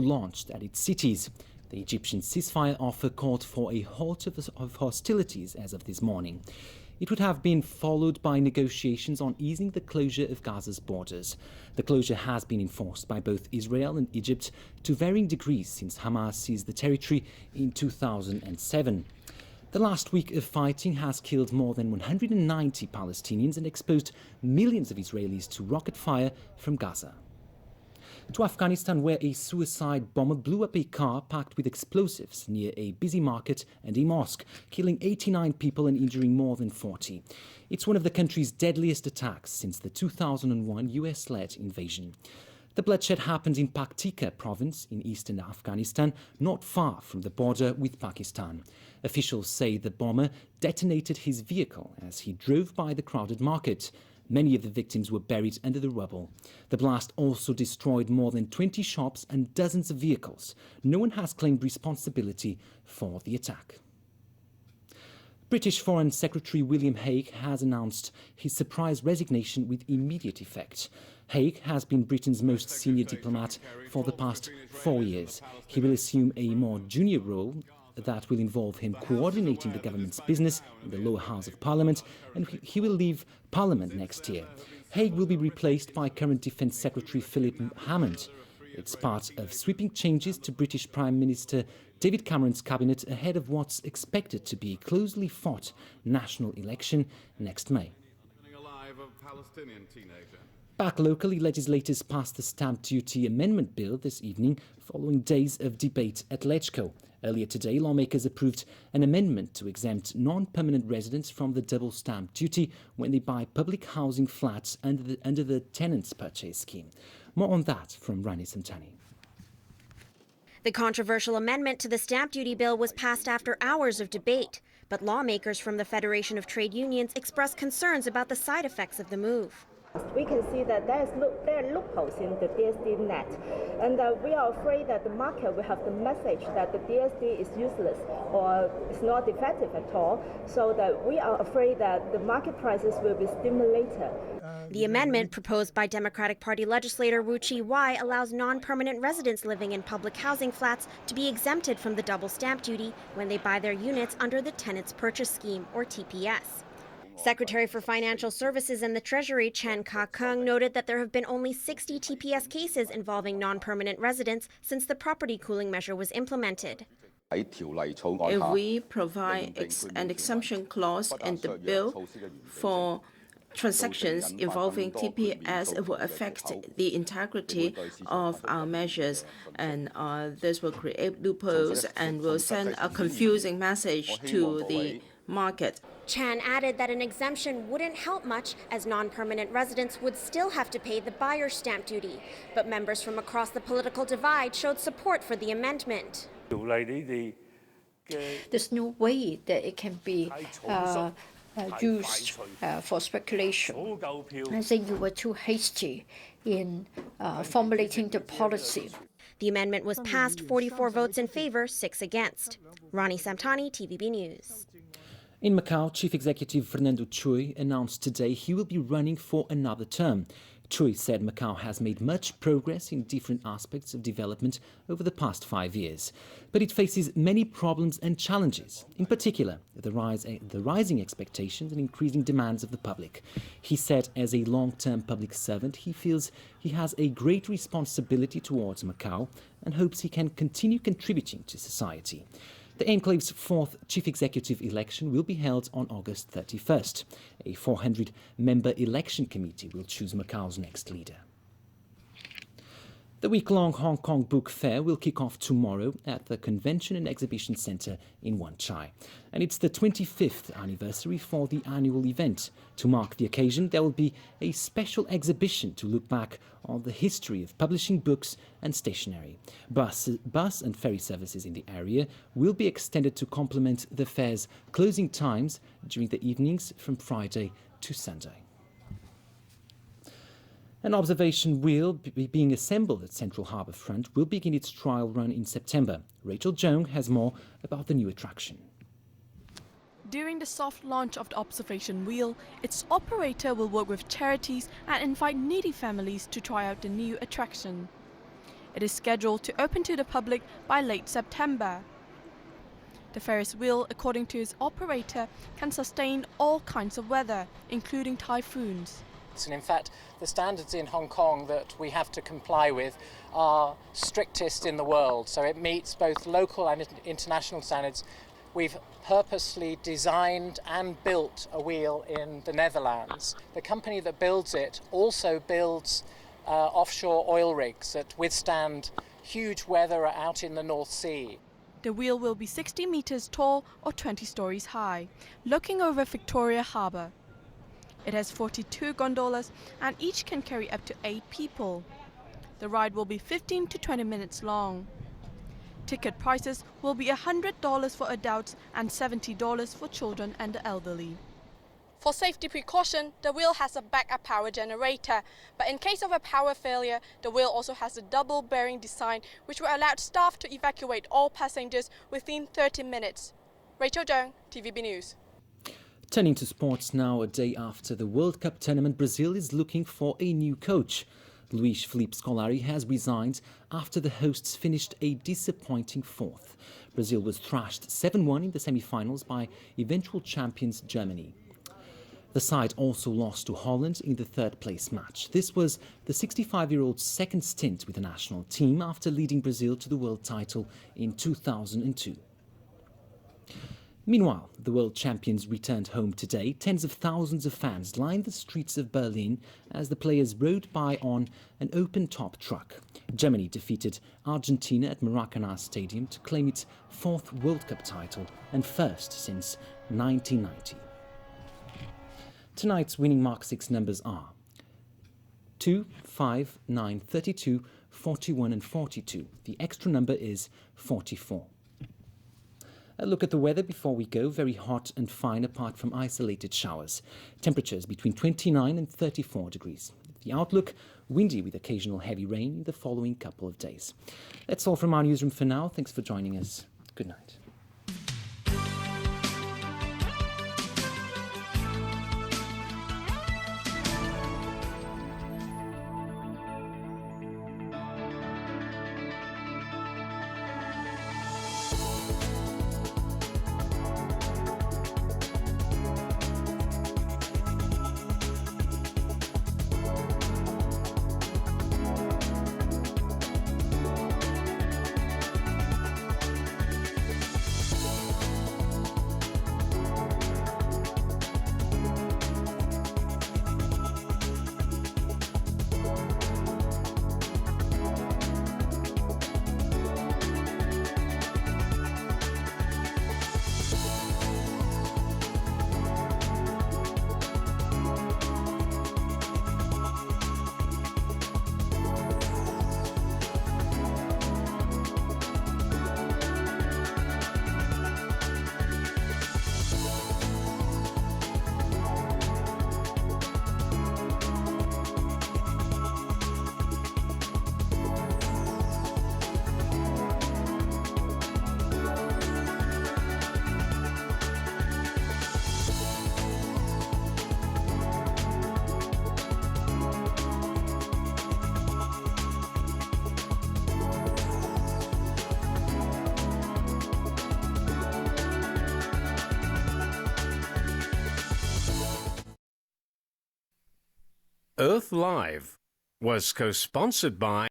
launched at its cities. The Egyptian ceasefire offer called for a halt of hostilities as of this morning. It would have been followed by negotiations on easing the closure of Gaza's borders. The closure has been enforced by both Israel and Egypt to varying degrees since Hamas seized the territory in 2007. The last week of fighting has killed more than 190 Palestinians and exposed millions of Israelis to rocket fire from Gaza. To Afghanistan, where a suicide bomber blew up a car packed with explosives near a busy market and a mosque, killing 89 people and injuring more than 40. It's one of the country's deadliest attacks since the 2001 US-led invasion. The bloodshed happened in Paktika province in eastern Afghanistan, not far from the border with Pakistan. Officials say the bomber detonated his vehicle as he drove by the crowded market. Many of the victims were buried under the rubble. The blast also destroyed more than 20 shops and dozens of vehicles. No one has claimed responsibility for the attack. British Foreign Secretary William Hague has announced his surprise resignation with immediate effect. Hague has been Britain's most senior diplomat for the past 4 years. He will assume a more junior role that will involve him coordinating the government's business in the lower house of Parliament, and he will leave Parliament next year. Hague will be replaced by current Defence Secretary Philip Hammond. It's part of sweeping changes to British Prime Minister David Cameron's cabinet ahead of what's expected to be a closely fought national election next May. Back locally, legislators passed the stamp duty amendment bill this evening following days of debate at Lechco. Earlier today, lawmakers approved an amendment to exempt non-permanent residents from the double stamp duty when they buy public housing flats under the tenants purchase scheme. More on that from Rani Samtani. The controversial amendment to the stamp duty bill was passed after hours of debate, but lawmakers from the Federation of Trade Unions expressed concerns about the side effects of the move. We can see that there are loopholes in the DSD net, and we are afraid that the market will have the message that the DSD is useless or is not effective at all, so that we are afraid that the market prices will be stimulated. The amendment proposed by Democratic Party legislator Wu Chi-wai allows non-permanent residents living in public housing flats to be exempted from the double stamp duty when they buy their units under the Tenants Purchase Scheme, or TPS. Secretary for Financial Services and the Treasury Chen Ka-keung noted that there have been only 60 TPS cases involving non-permanent residents since the property cooling measure was implemented. If we provide an exemption clause in the bill for transactions involving TPS, it will affect the integrity of our measures, and this will create loopholes and will send a confusing message to the market. Chan added that an exemption wouldn't help much as non-permanent residents would still have to pay the buyer's stamp duty. But members from across the political divide showed support for the amendment. There's no way that it can be used for speculation. I think you were too hasty in formulating the policy. The amendment was passed 44 votes in favor, 6 against. Rani Samtani, TVB News. In Macau, Chief Executive Fernando Chui announced today he will be running for another term. Chui said Macau has made much progress in different aspects of development over the past 5 years, but it faces many problems and challenges, in particular the rising expectations and increasing demands of the public. He said as a long-term public servant, he feels he has a great responsibility towards Macau and hopes he can continue contributing to society. The enclave's fourth chief executive election will be held on August 31st. A 400-member election committee will choose Macau's next leader. The week-long Hong Kong Book Fair will kick off tomorrow at the Convention and Exhibition Centre in Wan Chai. And it's the 25th anniversary for the annual event. To mark the occasion, there will be a special exhibition to look back on the history of publishing books and stationery. Bus and ferry services in the area will be extended to complement the fair's closing times during the evenings from Friday to Sunday. An observation wheel being assembled at Central Harbour Front will begin its trial run in September. Rachel Jong has more about the new attraction. During the soft launch of the observation wheel, its operator will work with charities and invite needy families to try out the new attraction. It is scheduled to open to the public by late September. The Ferris wheel, according to its operator, can sustain all kinds of weather, including typhoons. And in fact, the standards in Hong Kong that we have to comply with are strictest in the world. So it meets both local and international standards. We've purposely designed and built a wheel in the Netherlands. The company that builds it also builds offshore oil rigs that withstand huge weather out in the North Sea. The wheel will be 60 meters tall or 20 stories high, looking over Victoria Harbour. It has 42 gondolas and each can carry up to 8 people. The ride will be 15 to 20 minutes long. Ticket prices will be $100 for adults and $70 for children and the elderly. For safety precaution, the wheel has a backup power generator, but in case of a power failure, the wheel also has a double bearing design which will allow staff to evacuate all passengers within 30 minutes. Rachel Zhang, TVB News. Turning to sports now, a day after the World Cup tournament, Brazil is looking for a new coach. Luis Felipe Scolari has resigned after the hosts finished a disappointing fourth. Brazil was thrashed 7-1 in the semi-finals by eventual champions Germany. The side also lost to Holland in the third-place match. This was the 65-year-old's second stint with the national team after leading Brazil to the world title in 2002. Meanwhile, the world champions returned home today. Tens of thousands of fans lined the streets of Berlin as the players rode by on an open-top truck. Germany defeated Argentina at Maracanã Stadium to claim its fourth World Cup title and first since 1990. Tonight's winning Mark 6 numbers are 2, 5, 9, 32, 41 and 42. The extra number is 44. A look at the weather before we go. Very hot and fine apart from isolated showers. Temperatures between 29 and 34 degrees. The outlook, windy with occasional heavy rain in the following couple of days. That's all from our newsroom for now. Thanks for joining us. Good night. Earth Live was co-sponsored by